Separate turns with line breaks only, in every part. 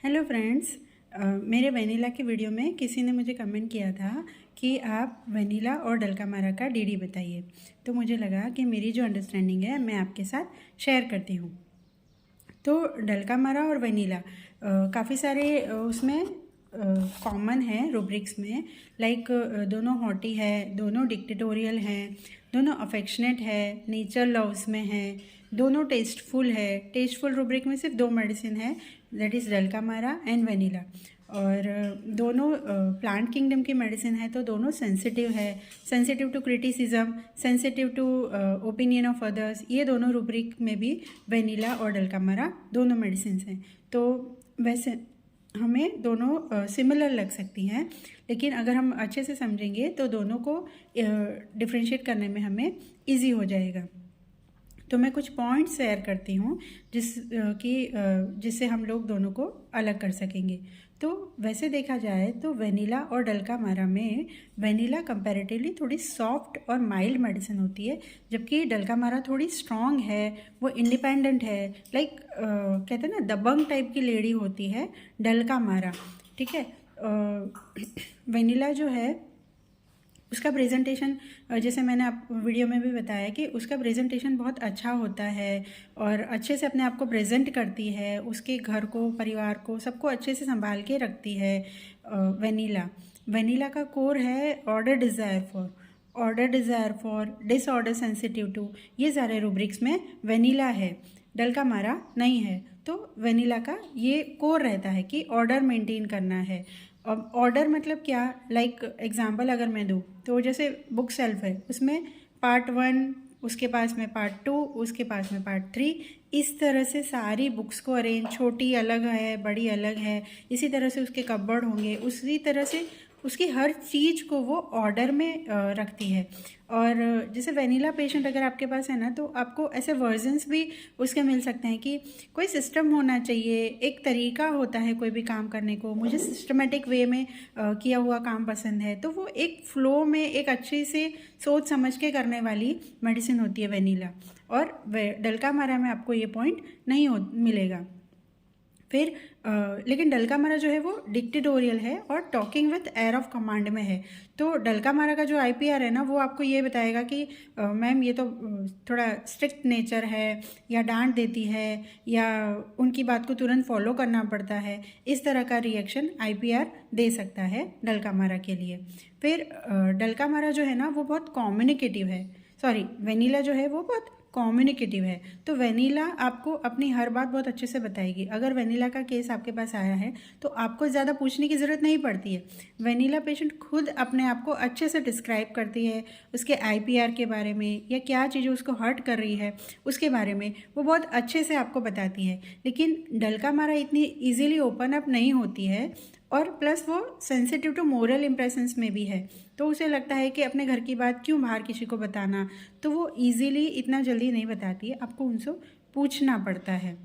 Hello friends. मेरे vanilla की video में किसी ने मुझे कमेंट किया था कि आप वनीला और डलकामारा का डीडी बताइए। तो मुझे लगा कि मेरी जो अंडरस्टैंडिंग है मैं आपके साथ शेयर करती हूँ। तो डलकामारा और वनीला काफ़ी सारे उसमें कॉमन है रूब्रिक्स में। लाइक दोनों हॉटी है, दोनों डिक्टेटोरियल हैं, दोनों अफेक्शनेट है, नेचर लव्स में है, दोनों टेस्टफुल है। टेस्टफुल रूब्रिक में सिर्फ दो मेडिसिन है, दैट इज़ डलकामारा एंड वनीला। और दोनों प्लांट किंगडम की मेडिसिन है, तो दोनों सेंसिटिव है, sensitive to criticism, sensitive to opinion of others. ये दोनों रूब्रिक में भी वनीला और डलकामारा दोनों मेडिसिन हैं। तो वैसे हमें दोनों सिमिलर लग सकती हैं, लेकिन अगर हम अच्छे से समझेंगे तो दोनों को डिफ्रेंशिएट करने में हमें इजी हो जाएगा। तो मैं कुछ पॉइंट्स शेयर करती हूँ जिससे हम लोग दोनों को अलग कर सकेंगे। तो वैसे देखा जाए तो वनीला और डलकामारा में वनीला कंपैरेटिवली थोड़ी सॉफ्ट और माइल्ड मेडिसिन होती है, जबकि डलकामारा थोड़ी स्ट्रॉन्ग है, वो इंडिपेंडेंट है। लाइक कहते हैं ना, दबंग टाइप की लेडी होती है डलकामारा। ठीक है। वनीला जो है उसका प्रेजेंटेशन, जैसे मैंने आप वीडियो में भी बताया कि उसका प्रेजेंटेशन बहुत अच्छा होता है और अच्छे से अपने आप को प्रेजेंट करती है, उसके घर को, परिवार को, सबको अच्छे से संभाल के रखती है। वनीला का कोर है order desire for disorder sensitive to. ये सारे रूब्रिक्स में वनीला है, डलकामारा नहीं है। तो वनीला का ये कोर रहता है कि ऑर्डर मेंटेन करना है। अब ऑर्डर मतलब क्या? लाइक एग्जांपल अगर मैं दूँ तो जैसे बुक सेल्फ है, उसमें पार्ट 1, उसके पास में पार्ट 2, उसके पास में पार्ट 3, इस तरह से सारी बुक्स को अरेंज, छोटी अलग है, बड़ी अलग है, इसी तरह से उसके कपबोर्ड होंगे, उसी तरह से उसकी हर चीज़ को वो ऑर्डर में रखती है। और जैसे वनीला पेशेंट अगर आपके पास है ना, तो आपको ऐसे वर्जन्स भी उसके मिल सकते हैं कि कोई सिस्टम होना चाहिए, एक तरीका होता है कोई भी काम करने को, मुझे सिस्टमेटिक वे में किया हुआ काम पसंद है। तो वो एक फ्लो में एक अच्छी से सोच समझ के करने वाली मेडिसिन होती है वनीला। और डलकामारा में आपको ये पॉइंट नहीं मिलेगा। फिर लेकिन डलकामारा जो है वो डिक्टेटोरियल है और talking with air of command में है। तो डलकामारा का जो आईपीआर है ना, वो आपको ये बताएगा कि मैम ये तो थोड़ा स्ट्रिक्ट नेचर है, या डांट देती है, या उनकी बात को तुरंत फॉलो करना पड़ता है। इस तरह का रिएक्शन आईपीआर दे सकता है डलकामारा के लिए। फिर डलकामारा जो है ना वो बहुत कम्युनिकेटिव है, सॉरी वनीला जो है वो बहुत कम्युनिकेटिव है। तो वनीला आपको अपनी हर बात बहुत अच्छे से बताएगी। अगर वनीला का केस आपके पास आया है तो आपको ज़्यादा पूछने की ज़रूरत नहीं पड़ती है। वनीला पेशेंट खुद अपने आप को अच्छे से डिस्क्राइब करती है, उसके आईपीआर के बारे में, या क्या चीज़ें उसको हर्ट कर रही है उसके बारे में वो बहुत अच्छे से आपको बताती है। लेकिन डलकामारा इतनी ईजीली ओपन अप नहीं होती है, और प्लस वो सेंसिटिव टू मोरल इम्प्रेशंस में भी है। तो उसे लगता है कि अपने घर की बात क्यों बाहर किसी को बताना, तो वो इजीली इतना जल्दी नहीं बताती है, आपको उनसे पूछना पड़ता है।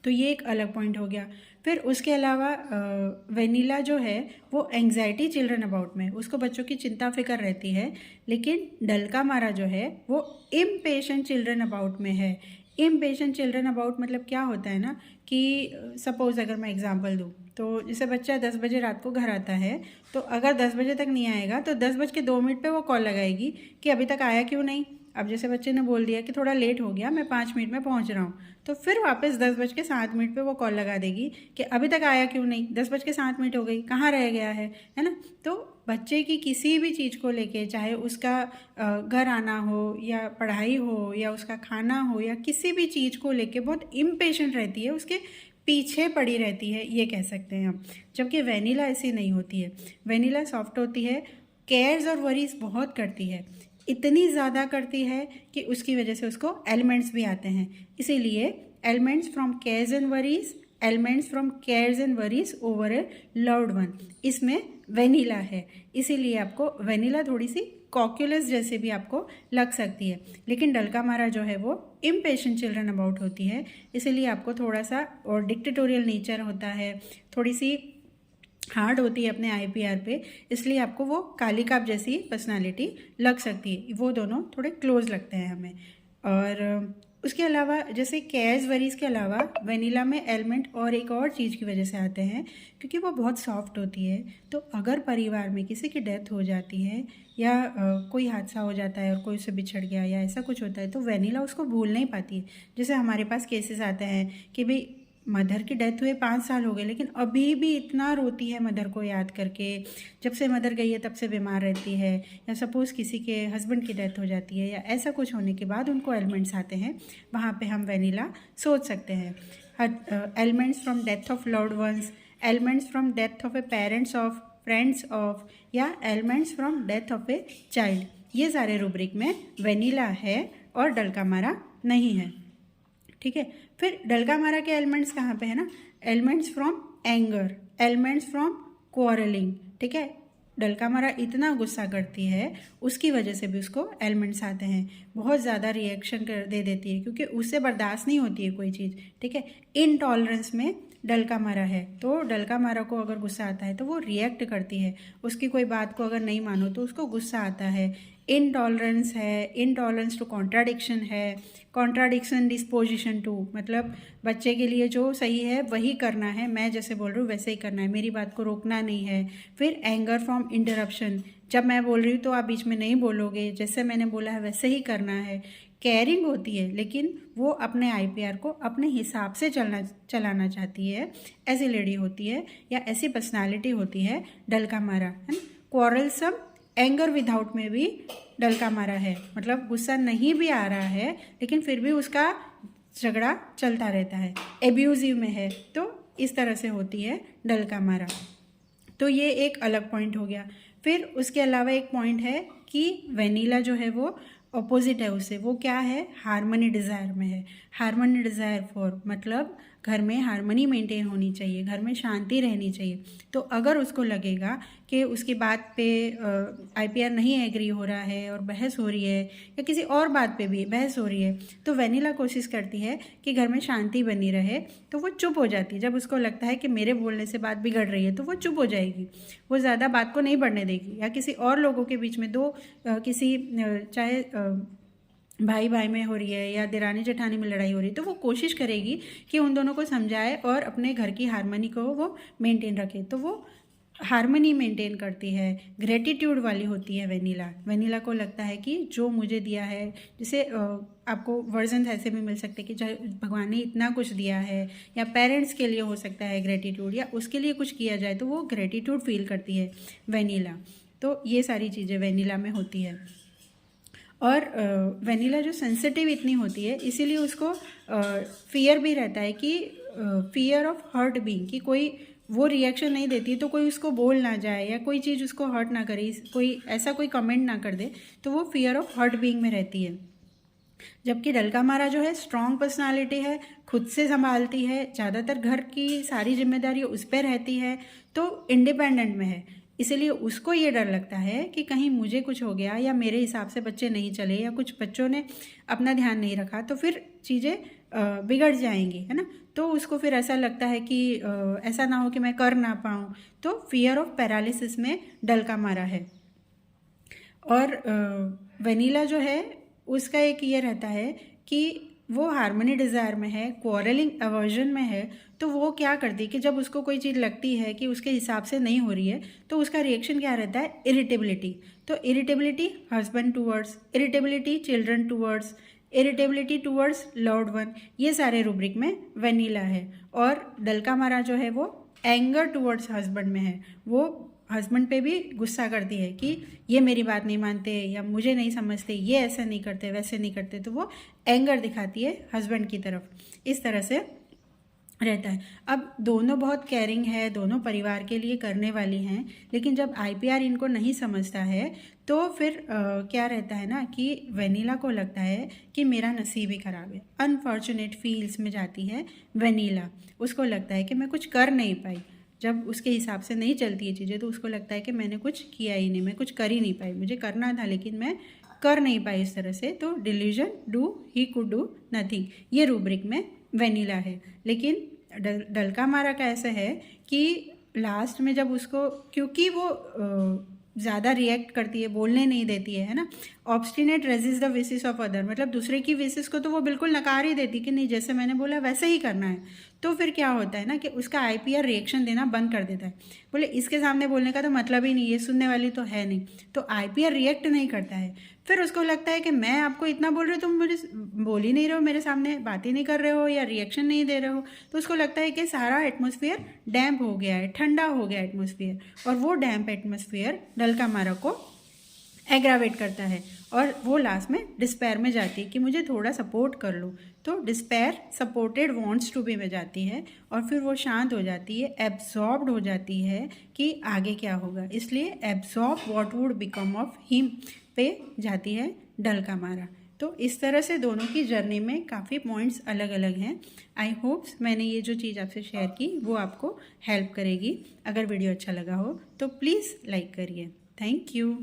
तो ये एक अलग पॉइंट हो गया। फिर उसके अलावा वनीला जो है वो एंग्जाइटी चिल्ड्रन अबाउट में, उसको बच्चों की चिंता फिक्र रहती है। लेकिन डलकामारा जो है वो इम्पेशेंट चिल्ड्रन अबाउट में है। इम्पेशेंट चिल्ड्रन अबाउट मतलब क्या होता है ना, कि सपोज़ अगर मैं एग्जांपल दूँ, तो जैसे बच्चा 10 बजे रात को घर आता है, तो अगर 10 बजे तक नहीं आएगा तो 10:02 पे वो कॉल लगाएगी कि अभी तक आया क्यों नहीं। अब जैसे बच्चे ने बोल दिया कि थोड़ा लेट हो गया, मैं 5 मिनट में पहुंच रहा हूँ, तो फिर वापस 10:07 पे वो कॉल लगा देगी कि अभी तक आया क्यों नहीं, 10:07 हो गई, कहाँ रह गया है ना। तो बच्चे की किसी भी चीज़ को लेके, चाहे उसका घर आना हो, या पढ़ाई हो, या उसका खाना हो, या किसी भी चीज़ को लेके बहुत इम्पेशेंट रहती है, उसके पीछे पड़ी रहती है, ये कह सकते हैं हम। जबकि वनीला ऐसी नहीं होती है। वनीला सॉफ्ट होती है, केयर्स और वरीज बहुत करती है, इतनी ज़्यादा करती है कि उसकी वजह से उसको एलिमेंट्स भी आते हैं। इसीलिए elements from cares and worries, elements from cares and worries over A loved one, इसमें वनीला है। इसीलिए आपको वनीला थोड़ी सी कॉक्यूलस जैसे भी आपको लग सकती है। लेकिन डलकामारा जो है वो इम्पेशेंट चिल्ड्रन अबाउट होती है, इसीलिए आपको थोड़ा सा और डिक्टेटोरियल नेचर होता है, थोड़ी सी हार्ड होती है अपने आईपीआर पे, इसलिए आपको वो कालिकाप जैसी पर्सनालिटी लग सकती है। वो दोनों थोड़े क्लोज लगते हैं हमें। और उसके अलावा जैसे कैज वरीज के अलावा वेनिला में एलिमेंट और एक और चीज़ की वजह से आते हैं, क्योंकि वो बहुत सॉफ्ट होती है। तो अगर परिवार में किसी की डेथ हो जाती है या कोई हादसा हो जाता है और कोई उससे बिछड़ गया या ऐसा कुछ होता है, तो वेनिला उसको भूल नहीं पाती है। जैसे हमारे पास केसेस आते हैं कि भाई मदर की डेथ हुए 5 साल हो गए, लेकिन अभी भी इतना रोती है मदर को याद करके। जब से मदर गई है तब से बीमार रहती है। या सपोज़ किसी के हस्बैंड की डेथ हो जाती है या ऐसा कुछ होने के बाद उनको एलिमेंट्स आते हैं, वहाँ पे हम वेनिला सोच सकते हैं। Elements from death of loved ones, elements from death of a parents of, friends of, या elements from death of a child, ये सारे रूब्रिक में वेनिला है और डलकामारा नहीं है। ठीक है, फिर डलकामारा के एलिमेंट्स कहाँ पे है ना, elements from anger, elements from quarrelling. ठीक है, डलकामारा इतना गुस्सा करती है, उसकी वजह से भी उसको एलिमेंट्स आते हैं। बहुत ज़्यादा रिएक्शन कर दे देती है क्योंकि उससे बर्दाश्त नहीं होती है कोई चीज़। ठीक है, इनटॉलरेंस में डलकामारा है, तो डलकामारा को अगर गुस्सा आता है तो वो रिएक्ट करती है। उसकी कोई बात को अगर नहीं मानो तो उसको गुस्सा आता है। इनटॉलरेंस है, इनटॉलरेंस टू कॉन्ट्राडिक्शन है, कॉन्ट्राडिक्शन डिस्पोजिशन टू, मतलब बच्चे के लिए जो सही है वही करना है, मैं जैसे बोल रही हूँ वैसे ही करना है, मेरी बात को रोकना नहीं है। फिर एंगर फ्रॉम इंटरप्शन, जब मैं बोल रही हूँ तो आप बीच में नहीं बोलोगे, जैसे मैंने बोला है वैसे ही करना है। केयरिंग होती है, लेकिन वो अपने IPR को अपने हिसाब से चलाना चाहती है, ऐसी लेडी होती है या ऐसी पर्सनालिटी होती है डलकामारा, है ना। क्वारलसम, एंगर विदाउट में भी डलकामारा है, मतलब गुस्सा नहीं भी आ रहा है लेकिन फिर भी उसका झगड़ा चलता रहता है। एब्यूजिव में है, तो इस तरह से होती है डलकामारा। तो ये एक अलग पॉइंट हो गया। फिर उसके अलावा एक पॉइंट है कि वेनिला जो है वो ऑपोजिट है उससे, वो क्या है, हारमनी डिज़ायर में है। हारमनी डिज़ायर फॉर मतलब घर में हारमनी मेंटेन होनी चाहिए, घर में शांति रहनी चाहिए। तो अगर उसको लगेगा कि उसकी बात पे IPR नहीं एग्री हो रहा है और बहस हो रही है या किसी और बात पे भी बहस हो रही है, तो वेनिला कोशिश करती है कि घर में शांति बनी रहे, तो वो चुप हो जाती है। जब उसको लगता है कि मेरे बोलने से बात बिगड़ रही है तो वो चुप हो जाएगी, वो ज़्यादा बात को नहीं बढ़ने देगी। या किसी और लोगों के बीच में किसी चाहे भाई भाई में हो रही है या दिरानी जेठानी में लड़ाई हो रही है, तो वो कोशिश करेगी कि उन दोनों को समझाए और अपने घर की हारमनी को वो मेंटेन रखे। तो वो हारमनी मेंटेन करती है, ग्रेटिट्यूड वाली होती है वेनिला। वेनिला को लगता है कि जो मुझे दिया है, जैसे आपको वर्जन ऐसे भी मिल सकते हैं कि भगवान ने इतना कुछ दिया है, या पेरेंट्स के लिए हो सकता है ग्रेटिट्यूड, या उसके लिए कुछ किया जाए तो वो ग्रेटिट्यूड फील करती है वेनिला। तो ये सारी चीज़ें वेनिला में होती है। और वेनिला जो सेंसिटिव इतनी होती है, इसीलिए उसको फियर भी रहता है कि फियर ऑफ हर्ट बीइंग, कि कोई वो रिएक्शन नहीं देती तो कोई उसको बोल ना जाए या कोई चीज़ उसको हर्ट ना करे, कोई ऐसा कोई कमेंट ना कर दे, तो वो फियर ऑफ हर्ट बीइंग में रहती है। जबकि डलकामारा जो है स्ट्रॉन्ग पर्सनालिटी है, खुद से संभालती है, ज़्यादातर घर की सारी जिम्मेदारी उस पर रहती है, तो इंडिपेंडेंट में है। इसीलिए उसको ये डर लगता है कि कहीं मुझे कुछ हो गया या मेरे हिसाब से बच्चे नहीं चले या कुछ बच्चों ने अपना ध्यान नहीं रखा तो फिर चीज़ें बिगड़ जाएंगी, है ना। तो उसको फिर ऐसा लगता है कि ऐसा ना हो कि मैं कर ना पाऊँ, तो फियर ऑफ पैरालिसिस में डलकामारा है। और वेनिला जो है उसका एक ये रहता है कि वो हारमनी डिज़ायर में है, क्वारलिंग अवर्जन में है। तो वो क्या करती है कि जब उसको कोई चीज़ लगती है कि उसके हिसाब से नहीं हो रही है, तो उसका रिएक्शन क्या रहता है, इरिटेबिलिटी। तो irritability husband towards, irritability children towards, irritability towards loved one, ये सारे रूब्रिक में वेनिला है। और डलकामारा जो है वो एंगर टूवर्ड्स हस्बैंड में है, वो हस्बैंड पे भी गुस्सा करती है कि ये मेरी बात नहीं मानते या मुझे नहीं समझते, ये ऐसा नहीं करते वैसे नहीं करते, तो वो एंगर दिखाती है हस्बैंड की तरफ। इस तरह से रहता है। अब दोनों बहुत केयरिंग है, दोनों परिवार के लिए करने वाली हैं, लेकिन जब IPR इनको नहीं समझता है तो फिर क्या रहता है ना कि वेनिला को लगता है कि मेरा नसीब ही ख़राब है, अनफॉर्चुनेट फील्स में जाती है वेनिला। उसको लगता है कि मैं कुछ कर नहीं पाई, जब उसके हिसाब से नहीं चलती है चीज़ें तो उसको लगता है कि मैंने कुछ किया ही नहीं, मैं कुछ कर ही नहीं पाई, मुझे करना था लेकिन मैं कर नहीं पाई इस तरह से। तो delusion, do he could do nothing, ये रूब्रिक में वेनिला है। लेकिन डलकामारा का ऐसा है कि लास्ट में जब उसको, क्योंकि वो ज़्यादा रिएक्ट करती है, बोलने नहीं देती है ना। Obstinate resist the wishes of other, मतलब दूसरे की विशेस को तो वो बिल्कुल नकार ही देती कि नहीं जैसे मैंने बोला वैसे ही करना है। तो फिर क्या होता है ना कि उसका आईपीआर रिएक्शन देना बंद कर देता है, बोले इसके सामने बोलने का तो मतलब ही नहीं, ये सुनने वाली तो है नहीं, तो आईपीआर रिएक्ट नहीं करता है। फिर उसको लगता है कि मैं आपको इतना बोल रही हूँ, तुम मुझे बोल ही नहीं रहे हो, मेरे सामने बात ही नहीं कर रहे हो या रिएक्शन नहीं दे रहे हो। तो उसको लगता है कि सारा एटमॉस्फेयर डैम्प हो गया है, ठंडा हो गया एटमॉस्फेयर, और वो डैम्प एटमॉस्फेयर डल्कामारा को एग्रावेट करता है और वो लास्ट में डिस्पेयर में जाती है कि मुझे थोड़ा सपोर्ट कर लो। तो despair supported wants to be में जाती है और फिर वो शांत हो जाती है, एब्जॉर्ब्ड हो जाती है कि आगे क्या होगा, इसलिए absorb what would become of him pay जाती है डल्कामारा। तो इस तरह से दोनों की जर्नी में काफ़ी पॉइंट्स अलग अलग हैं। आई होप्स मैंने ये जो चीज़ आपसे शेयर की वो आपको हेल्प करेगी। अगर वीडियो अच्छा लगा हो तो प्लीज़ लाइक करिए। Thank you.